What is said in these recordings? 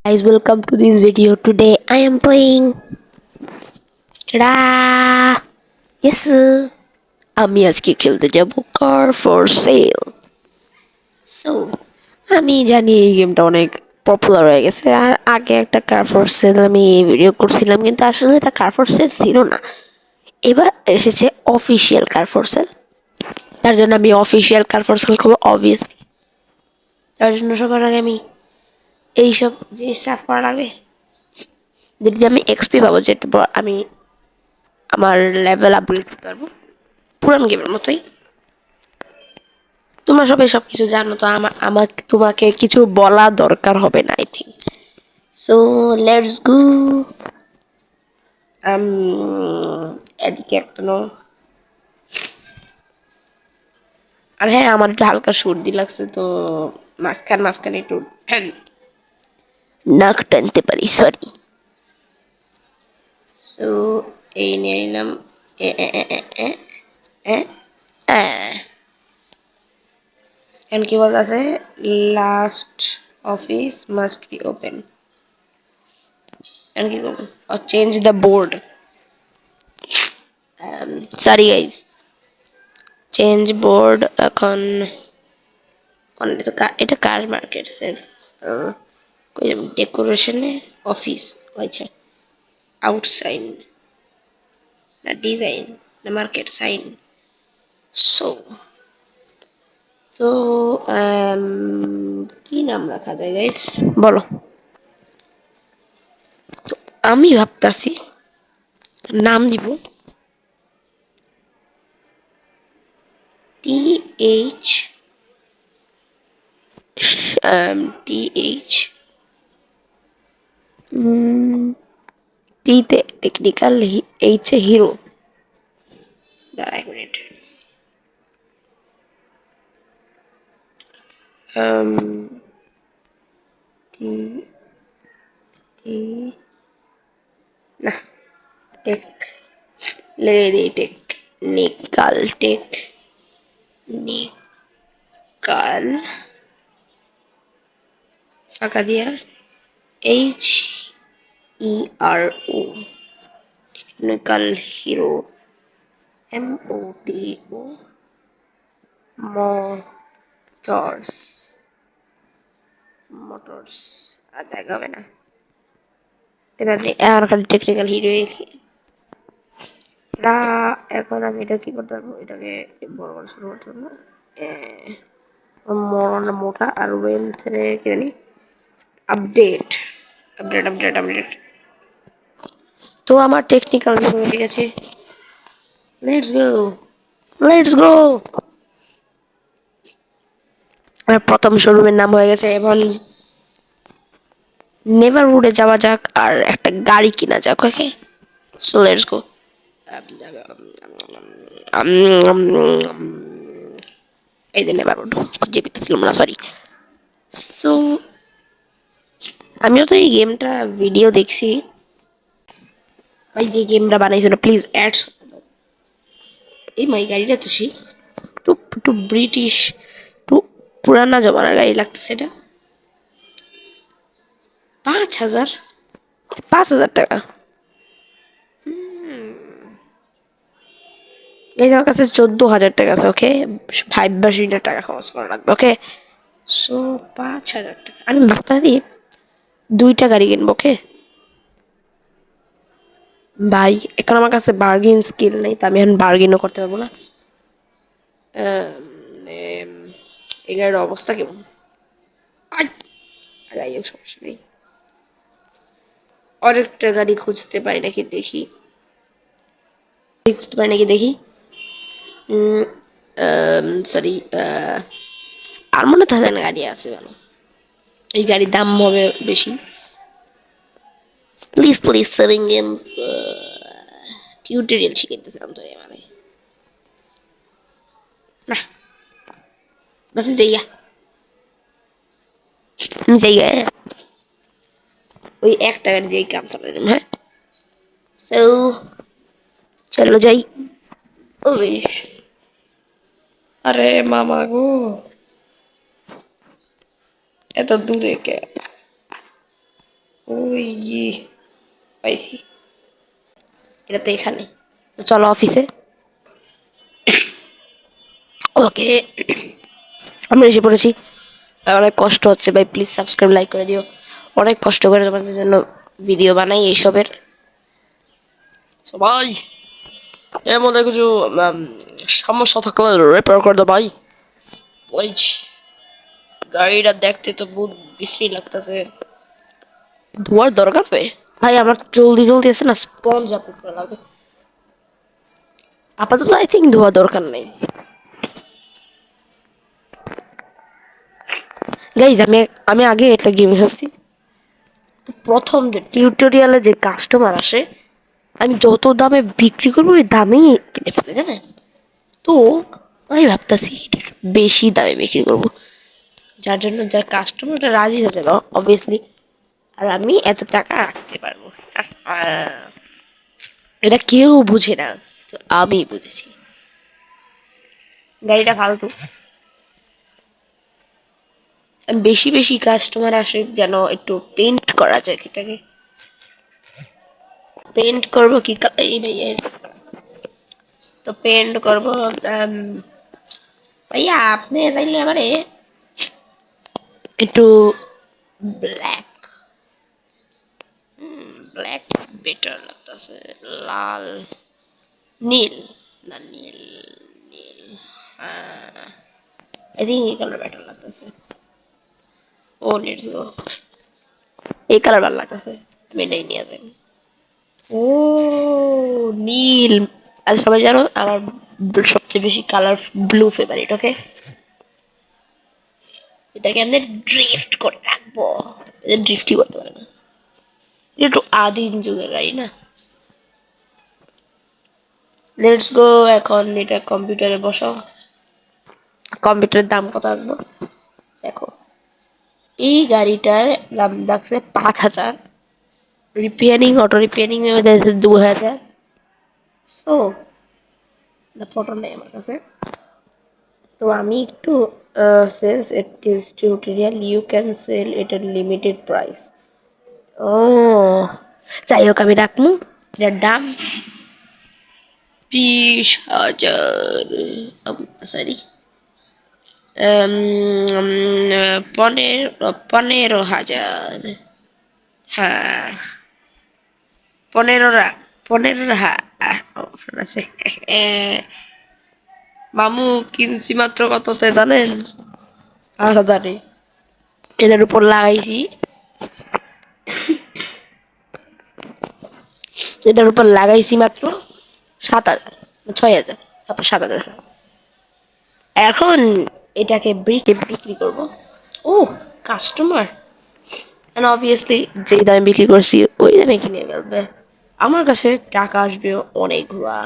Guys, welcome to this video. Today I am playing. Ta-da! Yes, আমি আজকে খেলতে যাব কার ফর সেল। সো আমি জানি এই গেমটা অনেক পপুলার হয়ে গেছে, আর আগে একটা কার ফর সেল আমি ভিডিও করছিলাম, কিন্তু আসলে এটা কার ফর সেল ছিল না। এবার এসেছে অফিসিয়াল কার ফর সেল। তার জন্য আমি অফিসিয়াল কার ফর সেল খুব অবভিয়াসলি। তার জন্য সবার আগে আমি এইসব জিনিস সাফ করা লাগবে, যদি আমি এক্সপি পাবো, যেটা আমি আমার লেভেল আপগ্রেড করতে পারবো পুরান গেমের মতোই। তোমরা সবাই সবকিছু জানো, তো আমাকে তোমাকে কিছু বলা দরকার হবে না I think. So let's go. এদিকে একটা নো। আর হ্যাঁ, আমার একটু হালকা সর্দি লাগছে, তো মাঝখানে একটু নাক টানতে পারি, সরি। সো এই নিয়ে নিলাম। এ এ এ এ এ এ এ এখন কি বলতেছে, last office must be open. এখন কি করবো, change the board. Sorry guys, change board. এখন এটা কার মার্কেট সেলস, ডেকোরেশনে অফিস, আচ্ছা আউটসাইন না ডিজাইন না মার্কেট সাইন। সো তো কি নাম রাখা যায় গাইস, বলো। তো আমি ভাবতাছি নাম দিব TH TH টিতে টেকনিক্যাল, এইচ এ হিরো। দাঁড়া এক মিনিট। টি টি না, টেক লেগে দিই, নিকাল ফাঁকা দিয়া HERO, technical hero, MOTO motors. আর জায়গা হবে না, এবার আর খালি টেকনিক্যাল হিরো লিখি। এখন আমি এটা কি করতে পারবো, এটাকে বড় করে শুরু করতে পারবো। মোটা আর ওয়েলথে কি জানি, আপডেট আপডেট। তো আমার টেকনিক্যাল হিরো হয়ে গেছে। Let's go. আমার প্রথম শোরুমের নাম হয়ে গেছে। এখন নেভারহুডে যাওয়া যাক আর একটা গাড়ি কিনা যাক। ওকে, সো লেটস গো। এই যে নেভারহুড খুঁজে পেতেছিলাম না, সরি। সো আমিও তো এই গেমটা ভিডিও দেখছি, ভাই যে গেমটা বানাইছিল প্লিজ অ্যাড। এই মাই গাড়িটা তো সেই একটু একটু ব্রিটিশ, একটু পুরানা জমানার গাড়ি লাগতেছে এটা। 5,000, 5,000 টাকা। এই আমার কাছে 14,000 টাকা আছে। ওকে, 5 টাকা খরচ করা লাগবে। ওকে, সো 5,000 টাকা আমি ভাবতেছি 2টা গাড়ি কিনবো। ওকে ভাই, এখন আমার কাছে বার্গেন স্কিল নেই, তো আমি এখন বার্গেনও করতে পারবো না। এই গাড়ির অবস্থা কেমন, যাই হোক সমস্যা নেই। আরেকটা গাড়ি খুঁজতে পারি নাকি দেখি, সরি। আর মনে থাকে না গাড়ি আছে ভালো, এই গাড়ির দাম হবে বেশি। প্লিজ সেভিং গেম টিউটোরিয়াল শিখাইতেছিলাম তো মানে না, বাস জায়গা ওই একটা গাড়ি দিয়ে কাম চালালাম। হ্যাঁ, সো চলো যাই। ওই আরে মামা গো, এত দূরে কে? ওই পাইছি, এটা তো এখানে। তো চলো অফিসে। ওকে, আমরা এসে পড়েছি। অনেক কষ্ট হচ্ছে ভাই, প্লিজ সাবস্ক্রাইব লাইক করে দিও। অনেক কষ্ট করে তোমাদের জন্য ভিডিও বানাই এইসবের। সবাই এর মধ্যে কিছু উম, সমস্যা থাকলে রিপেয়ার করে দাও ভাই, প্লিজ। গাড়িটা দেখতে তো বহুত বিশ্রী লাগতেছে। ধোয়ার দরকার ভাই, ভাই আমার জলদি জলদি আছে না, স্পঞ্জ আপলোড করা লাগবে। আপাতত আই থিঙ্ক ধোয়া দরকার নেই। গাইজ আমি আমি আগে একটা গেম খেলছি। তো প্রথম যে টিউটোরিয়ালে যে কাস্টমার আসে, আমি যত দামে বিক্রি করবো ওই দামেই কিনে ফেলে, জানেন? তো আমি ভাবতেছি বেশি দামে বিক্রি করবো, যার জন্য যার কাস্টমারটা রাজি হয়ে যাবে অবভিয়াসলি, আর আমি এত টাকা রাখতে পারবো। আহ, এটা কেউ বুঝে না, তো আমি বুঝেছি। গাড়িটা ফালতু, বেশি বেশি কাস্টমার আসে যেন একটু পেন্ট করা যায় এটাকে। পেন্ট করবো কি এই ভাইয়ের, তো পেন্ট করবো। আম, ভাইয়া আপনি চাইলে আমারে একটু ব্ল্যাক, ব্ল্যাক বেটার লাগতেছে, লাল, নীল, না নীল, নীল, আই থিঙ্ক এই কালার বেটার লাগতেছে। ও লেটস গো, এই কালার ভালো লাগতেছে, আমি এটাই নিয়ে যাই। ও নীল। আর সবাই জানো আমার সবচেয়ে বেশি কালার ব্লু ফেভারিট। ওকে, এটাকে আমি ড্রিফট করে রাখবো, এটা ড্রিফটই করতে পারে না, এটা একটু আদিম যুগের গাড়ি না। লেটস গো, এখন এটা কম্পিউটারে বসাও। কম্পিউটারের দাম কত রাখবো দেখো। এই গাড়িটার দাম লাগছে 5,000, রিপেয়ারিং অটো রিপেয়ারিং এ 2,000। সো ফটো নেই আমার কাছে, তো আমি একটু sales at tutorial you can sell এটার লিমিটেড প্রাইস। ও যাই হোক আমি রাখবো, এটার দাম 20,000, সরি 15,000। হ্যাঁ 15 15 অপশন আছে। মামু কিনছি মাত্র কততে জানেন? 5,000। এটার উপর লাগাইছি, এটার উপর লাগাইছি মাত্র 7,000, 6,000, তারপর 7,000। এখন এটাকে বিক্রি করব। ও কাস্টমার, অবভিয়াসলি যেই দামে বিক্রি করছি ওই দামে কিনে ফেলবে, আমার কাছে টাকা আসবে অনেকগুলা।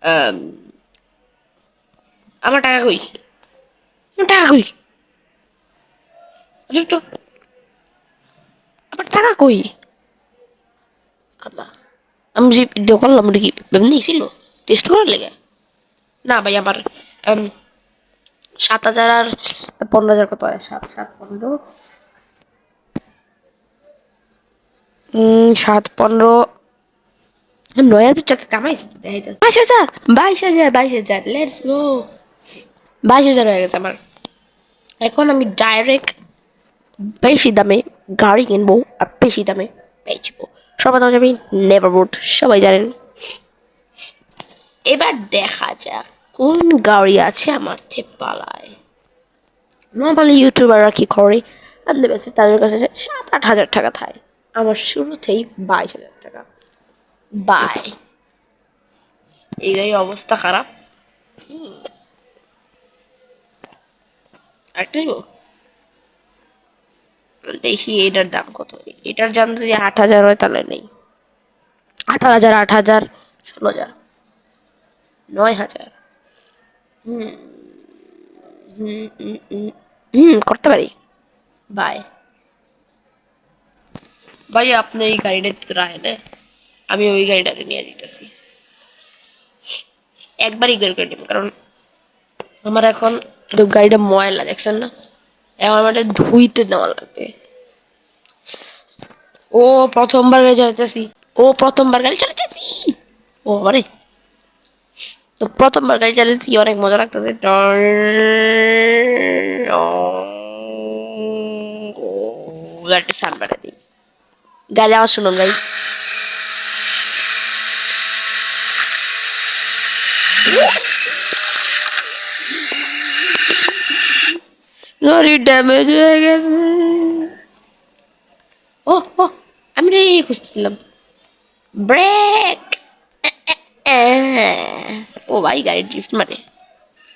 আম, আমার টাকা কই, আমার টাকা কই, আরে তো আমার টাকা কই। আল্লাহ, আমি যে ভিডিও করলাম ওটা কি এমনি ছিল টেস্ট করার লেগে? না ভাই আমার 7,000 আর 15,000 কত হয়? 7 7 15, 7 15, 9,000 টাকা কামাইছি তো দেখাইতেছে। 22,000, 22,000, 22,000, লেটস গো। 22,000 হয়ে গেছে আমার। এখন আমি ডাইরেক্ট বেশি দামে গাড়ি কিনবো আর বেশি দামে বেচবো। সবার দাম আমি নেভারবুট, সবাই জানেন। এবার দেখা যাক কোন গাড়ি আছে আমার পালায়। নর্মালি ইউটিউবাররা কি করে, আমাদের কাছে তাদের কাছে 7 8 হাজার টাকা থাকে, আমার শুরুতেই 22,000 টাকা। বাই, এই অবস্থা খারাপ। আরেকটা নিবো, দেখি এটার দাম কত। এটার দাম যদি 8,000 হয় তাহলে নেই। 18,000, 8,000, 16,000, 9,000। করতে পারি। বাই ভাই, আপনি এই গাড়িটা একটু রাখেন, আমি ওই গাড়িটাকে নিয়ে দিতেছি, একবারই বের করে নেব, কারণ আমার এখন কিন্তু গাড়িটা ময়লা দেখছেন না, এখন আমাদের ধুইতে দেওয়া লাগবে। ও প্রথমবার গাড়ি চালাতেছি, ও প্রথমবার গাড়ি চালাতেছি, ও আরে তো প্রথমবার গাড়ি চালাতেছি, অনেক মজা লাগতেছে। গাড়িটা সান বাড়ে দিই, গাড়ি আওয়াজ শুনুন গাই। গাড়ি ড্যামেজ হয়ে গেছে। ও ও আমি রে খুঁজতেছিলাম ব্রেক। ও ভাই গাড়ি ড্রিফট মারে,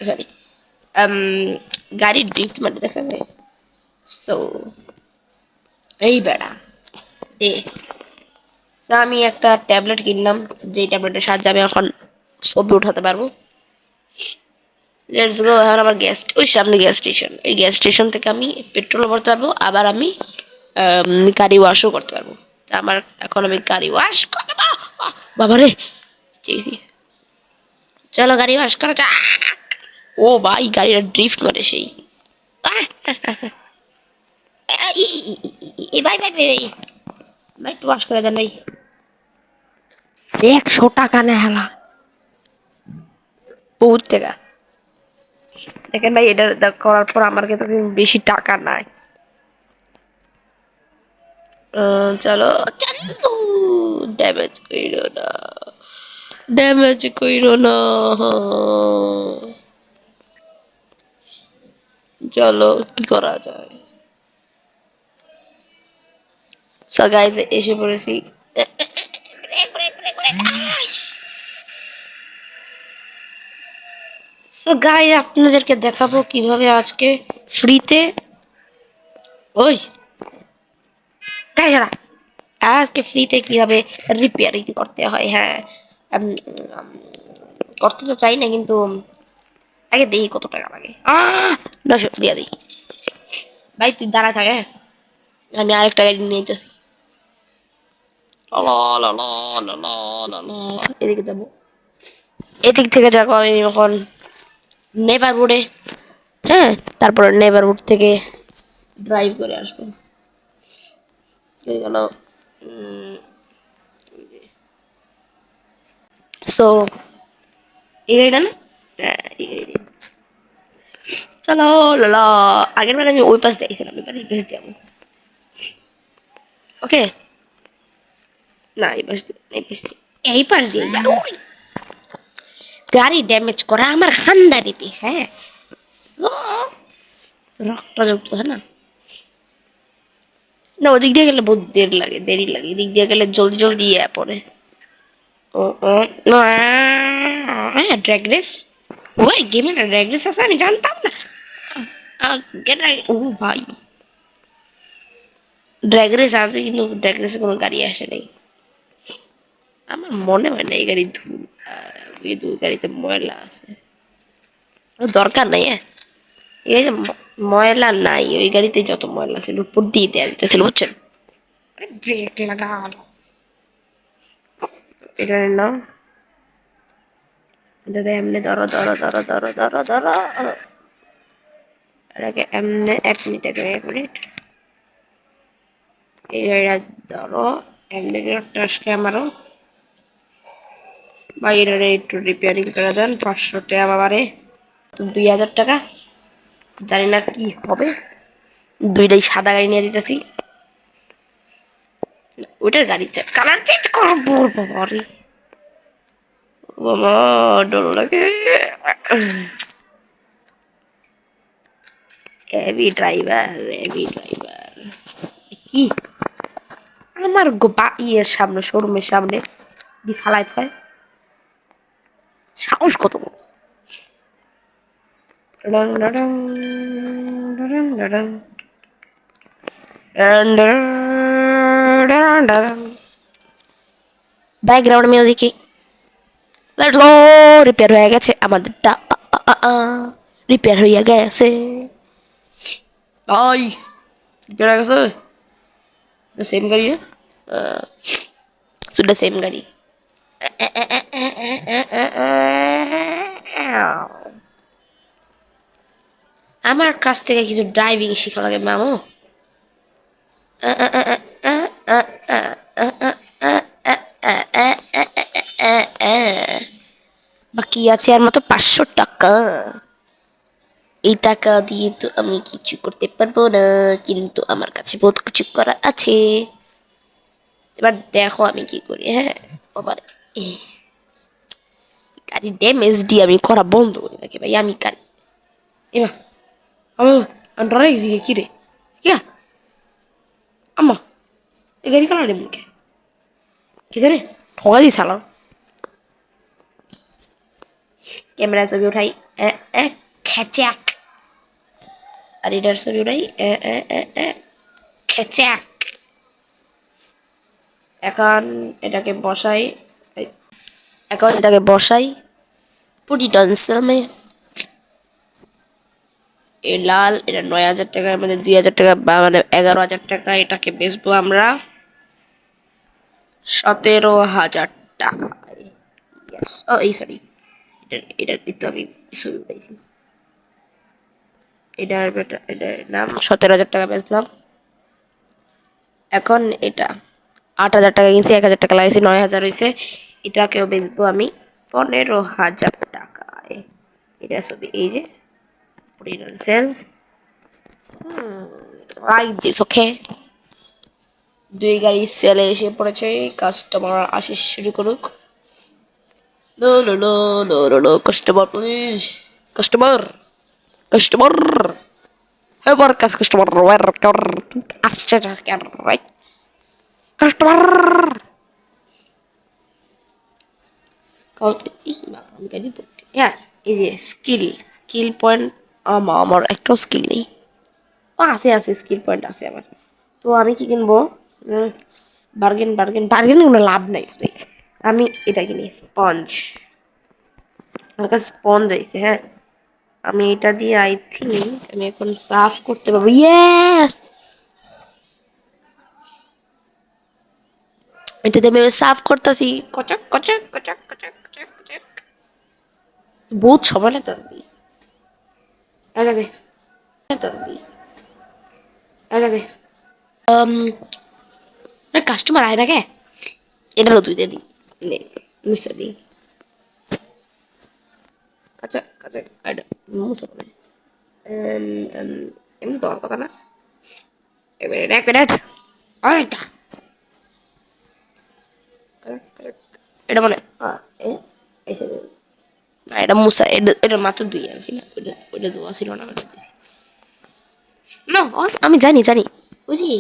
সরি গাড়ি ড্রিফট মারে দেখা যায়। সো এই বেড়া এ, তো আমি একটা ট্যাবলেট কিনলাম, যেই ট্যাবলেটের সাহায্যে আমি এখন ছবি উঠাতে পারবো। Let's go. এখন আমার গ্যাস, ওই সামনে গ্যাস স্টেশন, ওই গ্যাস স্টেশন থেকে আমি পেট্রোল ভরতে পারবো, আবার আমি গাড়ি ওয়াশও করতে পারবো। তা আমার এখন আমি গাড়ি ওয়াশ করবো। বাবা রে, চলো গাড়ি ওয়াশ করা যাক। ও ভাই গাড়িটা ড্রিফট করে সেই। ভাই ভাই ভাই ভাই একটু ওয়াশ করে দেন ভাই। 100 টাকা না হেলা, বহুত টাকা। দেখেন ভাই এটা করার পর আমার কাছে বেশি টাকা নাই। চলো চান্দু, ড্যামেজ কইরো না, ড্যামেজ কইরো না। চলো কি করা যায়। সো গাইস এসে পড়েছি। সো গাইস আপনাদেরকে দেখাবো কিভাবে আজকে ফ্রিতে, ওই গাড়ি ছাড়া, আজকে ফ্রিতে কিভাবে রিপেয়ারিং করতে হয়। হ্যাঁ উম, উম, করতে তো চাই না, কিন্তু আগে দেখি কত টাকা লাগে। 900 দিয়া দিই। ভাই তুই দাঁড়া থাকে, আমি আরেকটা গাড়ি নিয়ে যেতেছি। এদিকে যাবো, এদিক থেকে যাবো আমি এখন নেভারউডে। হ্যাঁ তারপর নেভারউড থেকে ড্রাইভ করে আসবো। হয়ে গেল। সো এই গাড়িটা না, হ্যাঁ, এই গাড়ি। চলো লালা, আগের বার আমি ওই পাশ দেখছিলাম, এবার এই পাশ যাবো। ওকে, না এই পাশ এই পাশ, এই পাশ দিয়ে যাবো। গাড়ি ড্যামেজ করা আমার খানদারি পিস। হ্যাঁ So, রক্ত উঠতেছে না, না ওদিক দিয়ে গেলে বহুত দেরি লাগে, এদিক দিয়ে গেলে জলদি জলদি ইয়ে পড়ে। ও ও ড্র্যাগ রেস, ওই গেমে না ড্র্যাগ রেস আছে, আমি জানতাম না। ও ভাই ড্র্যাগ রেস আছে, কিন্তু ড্র্যাগ রেসে কোনো গাড়ি আসে নাই। আমার মনে হয় না এই গাড়ি ধুল, এই দুই গাড়িতে ময়লা আছে, দরকার নাই। হ্যাঁ এই যে ময়লা নাই, ওই গাড়িতে যত ময়লা ছিল উপর দিয়ে দেওয়া যেতেছিল বুঝছেন। ব্রেক লাগালো, এটা নাও, এটা এমনি ধরো ধরো ধরো ধরো ধরো ধরো, এটাকে এমনি 1 মিনিট 1 মিনিট, এই গাড়িটা ধরো এমনি টাসকে আমারও বাইরে একটু রিপেয়ারিং করে দেন, 500 টাকা বাবারে, তো 2000 টাকা, জানি না কি হবে। দুইটাই সাদা গাড়ি নিয়ে যেতেছি, ওইটার গাড়ি কালার চেঞ্জ করবো। বাবারে বাবা ডর লাগে। হেভি ড্রাইভার, হেভি ড্রাইভার কি আমার ইয়ের সামনে, শোরুমের সামনে দি ফালাইতে হয়, সাহস কত বড়। ডং ডং ডং ডং ডং ডং ডং, ব্যাকগ্রাউন্ড মিউজিক কি, লেটস গো। রিপেয়ার হয়ে গেছে আমাদেরটা, রিপেয়ার হয়ে গেছে। ওই রিপেয়ার হয়ে গেছে, সেম গাড়ি না, সুদ্ধা সেম গাড়ি। আমার কাছ থেকে কিছু ড্রাইভিং শেখা লাগে মামু। বাকি আছে আর মতো 500 টাকা। এই টাকা দিয়ে তো আমি কিছু করতে পারবো না, কিন্তু আমার কাছে বহুত কিছু করার আছে। এবার দেখো আমি কি করি। হ্যাঁ বাবার গাড়ি ড্যামেজ দিয়ে আমি করা বন্ধ করি নাকি ভাই, আমি গাড়ি এমা আমি ডরাই গেছি কি রে, কিয়া আম্মা এই গাড়ি কালার রে মুখে কি জানে ঠকা দিই সালার। ক্যামেরা ছবি উঠাই খেচাক, আর এটার ছবি উঠাই খেচাক। এখন এটাকে বসাই, এখন এটাকে বসাই পুরি টনসেলমে। এই লাল এটা 9,000 টাকার মধ্যে 2,000 টাকা বা মানে 11,000 টাকা। এটাকে বেচবো আমরা 17,000 টাকায়। ও এই সরি, এটার কিন্তু আমি ছবি উঠাইছি। এটার নাম 17,000 টাকা বেচলাম। এখন এটা 8,000 টাকা কিনছি, 1,000 টাকা লাগাইছি, 9,000 হয়েছে। এটাকেও বেচবো আমি 15,000 টাকায়। এটা ছবি এই যে সেল লাইক দিস ওকে। দুই গাড়ি সেলে এসে পড়েছে, কাস্টমার আসে শুরু করুক। No no no no no no customer please, customer customer এবার কাস্টমার ওয়ার্কার আসছে কেন রাইট কাস্টমার হ্যাঁ। এই যে স্কিল স্কিল পয়েন্ট আমার একটাও স্কিল নেই। আছে আছে স্কিল পয়েন্ট আছে আমার। তো আমি কি কিনবো? বার্গেন বার্গেন বার্গেন কোনো লাভ নাই। আমি এটা কিনি স্পঞ্জ। আমার কাছে স্পঞ্জ হয়েছে। হ্যাঁ আমি এটা দিয়ে আই থিঙ্ক আমি এখন সাফ করতে পারবো। ইয়েস এটা দিয়ে আমি সাফ করতেছি। কচক কচক কচক কচক কচক কচক। বহুত সময় লাগতে আগে আগে কাস্টমার আয় না কে, এটারও তুই দিয়ে দিই নে মিশা দিই কাঁচা কাঁচা এটা মুসা করে এমনি তো কথা না। এক মিনিট এক মিনিট অনেকটা এটা মানে এসে না এটা মুসা এটা মাত্র দুই আনছি না, ওইটা দোয়া ছিল না ওটা দিছি। না আমি জানি জানি বুঝি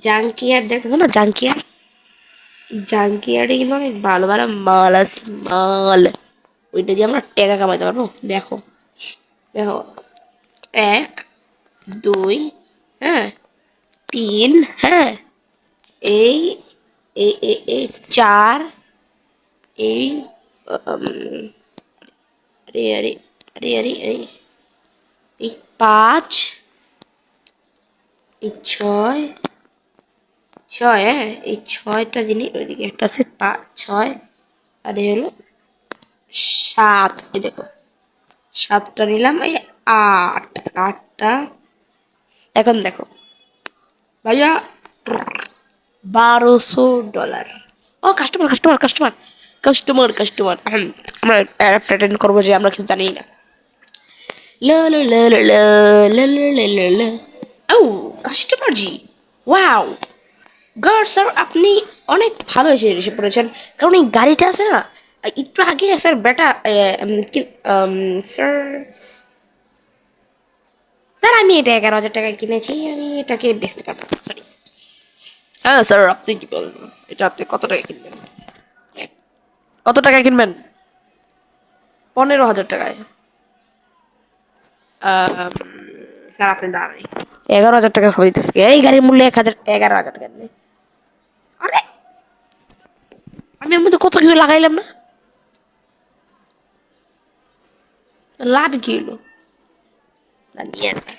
জাঙ্কিয়ার দেখো না, জাঙ্কিয়ার জাঙ্কিয়ারে কিন্তু অনেক ভালো ভালো মাল আছে মাল। ওইটা দিয়ে আমরা টাকা কামাইতে পারবো। দেখো দেখো 1 2 হ্যাঁ 3 হ্যাঁ এই এই 4 এই উম, আরে আরে আরে আরে আরে এই 5 এই 6 6 হ্যাঁ এই 6টা জিনিস ওইদিকে একটা আছে 5 6 আর এই হলো 7। এই দেখো 7টা নিলাম, এই 8 8টা। এখন দেখো ভাইয়া $1,200। ও customer customer customer customer customer আমরা প্রেটেন্ড করবো যে আমরা কিছু জানি না। লা লা লা লা লা লা লা লা লা লা। ও কাস্টমার জি ওয়াও গড স্যার আপনি অনেক ভালো এসে পড়েছেন। কারণ এই গাড়িটা আছে না একটু আগে স্যার বেটা স্যার স্যার আমি এটা 11,000 টাকায় কিনেছি, আমি এটাকে বেচতে পারবো না সরি। হ্যাঁ স্যার আপনি কি বলেন, এটা আপনি কত টাকা কিনবেন? কত টাকায় কিনবেন? 15,000 টাকায়। স্যার আপনি দাঁড়াই 11,000 টাকা সবাই দিতেছি। এই গাড়ির মূল্য 11,000 টাকা নেই। আরে আমি এর মধ্যে কত কিছু লাগাইলাম না, লাভ কি হলো? না নিয়ে না।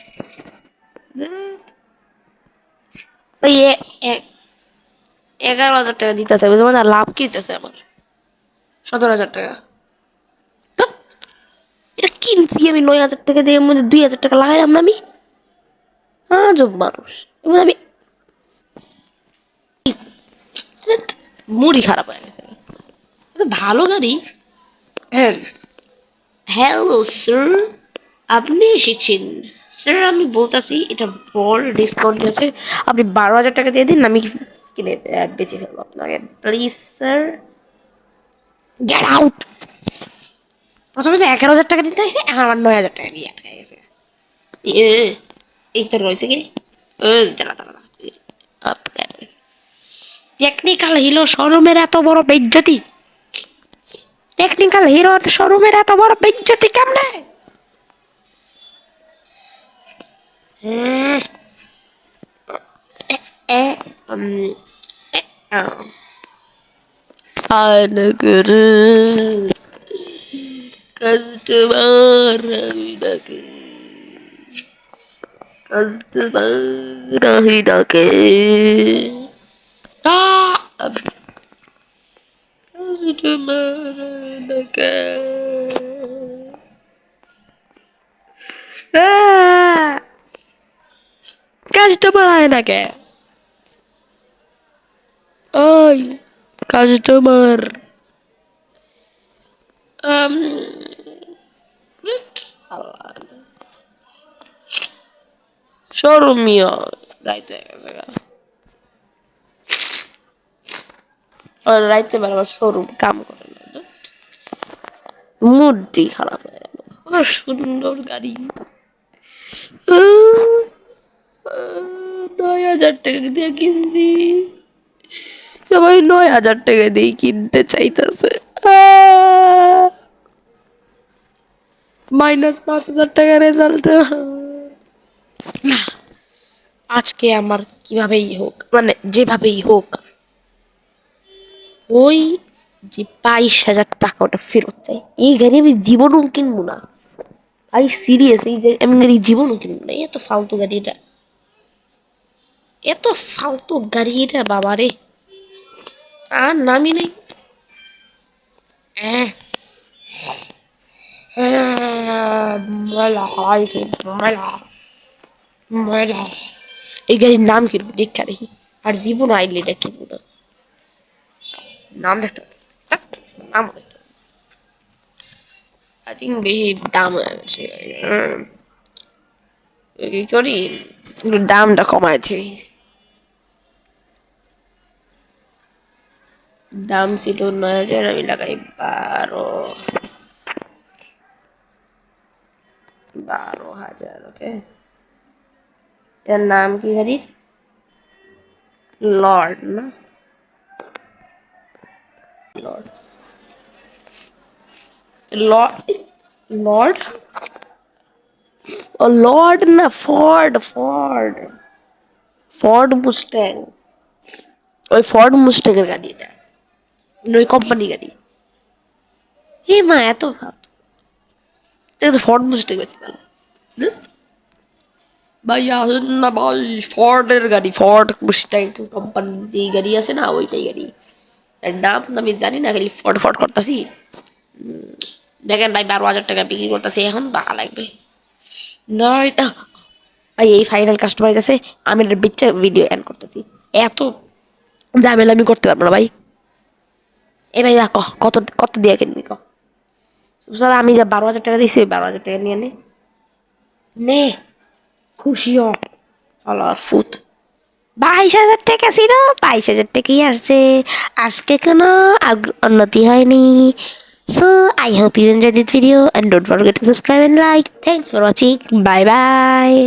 ওই 11,000 টাকা দিতেছে বুঝতে না, লাভ কি হইতেছে আমার? 17,000 টাকা। ধ্যাৎ, এটা কি কিনছি আমি 9,000 টাকা দিয়ে, এর মধ্যে 2,000 টাকা লাগাইলাম না আমি। আজব মানুষ। এবার আমি মুডই খারাপ হয়ে গেছে। এত ভালো গাড়ি। হ্যাঁ, হ্যালো স্যার, আপনি এসেছেন। স্যার আমি বলতাছি এটা বড় ডিসকাউন্ট আছে, আপনি 12,000 টাকা দিয়ে দিন, আমি কিনে বেচে ফেলবো আপনাকে। Please sir, get out. প্রথমে তো 11,000 টাকা দিতে হয়েছে, এখন আমার 9,000 টাকা দিয়ে আটকে গেছে। এ, এই তো রয়েছে কি দাঁড়া দাঁড়া আটকে গেছে। টেকনিক্যাল হিরো শোরুমের এত বড় বেজ্জতি, টেকনিক্যাল হিরো শোরুমের এত বড় বেজ্জতি কেমনে? হুম, এ, উম, এ, আনগরে কাস্টমার আমি ডাকে, কাস্টমার আমি ডাকে, কাস্টমার ডাকে, কাস্টমার হয় না কে? ওই কাস্টমার, শোরুমিও রাইতে রাইতে বেলা শোরুম কাম করে না, মুডই খারাপ হয়ে গেল। সুন্দর গাড়ি, 9,000 টাকা দিয়ে কিনছি, সবাই 9,000 টাকা দিয়ে কিনতে চাইতেছে, -5,000 টাকা রেজাল্ট। না, আজকে আমার কিভাবেই হোক, মানে যেভাবেই হোক, ওই যে 22,000 টাকা ওটা ফেরত চাই। এই গাড়ি আমি জীবনও কিনবো না ভাই, সিরিয়াস, এই যে আমি গাড়ি জীবনও কিনবো না। এত ফালতু গাড়ি এটা, এত ফালতু গাড়ি এটা বাবারে, আর নামি নেই। হ্যাঁ, ময়লা হয়, ময়লা, ময়লা। এই গাড়ির নাম কিনবো, দেখা দেখি, আর জীবন আইলে এটা কিনবো না। নাম দেখতে পাচ্ছি, নাম দেখতে, আই থিঙ্ক বেশি দাম হয়ে গেছে। কি করি, একটু দামটা কমাইছি। দাম ছিল 9,000, আমি লাগাই 12,000। ওকে, এর নাম কি গাড়ির? লর্ড না, লর্ড, লর্ড, ও লর্ড না, ফোর্ড, ফোর্ড, ফোর্ড মুস্ট্যাং। ওই ফোর্ড মুস্ট্যাংয়ের গাড়ি এটা, ওই কোম্পানি গাড়ি। এ মা, এত ভাব, এটা তো ফোর্ড মুস্ট্যাং বেশি ভালো। ভাই আসেন না ভাই, ফোর্ডের গাড়ি, ফোর্ড মুস্ট্যাং কোম্পানি যে গাড়ি আছে না, ওইটাই গাড়ি। এর নাম আমি জানি না, খালি ফট ফট করতেছি। দেখেন ভাই, 12,000 টাকা বিক্রি করতেছি, এখন টাকা লাগবে নয় ভাই। এই ফাইনাল কাস্টমার আছে, আমি এর বিচ্ছা ভিডিও এন্ড করতেছি। এত ঝামেলা আমি করতে পারবো না ভাই। এ ভাই কত কত দিয়ে কিনবি ক? আমি যা 12,000 টাকা দিয়েছি, ওই 12,000 টাকা নিয়ে নে, নে, খুশি হ, আল্লাহর ফুত। 22,000 টাকা ছিল, 22,000 টাকাই আসছে, আজকে কোনো উন্নতি হয়নি। So I hope you enjoyed this video and don't forget to subscribe and like. Thanks for watching. Bye bye.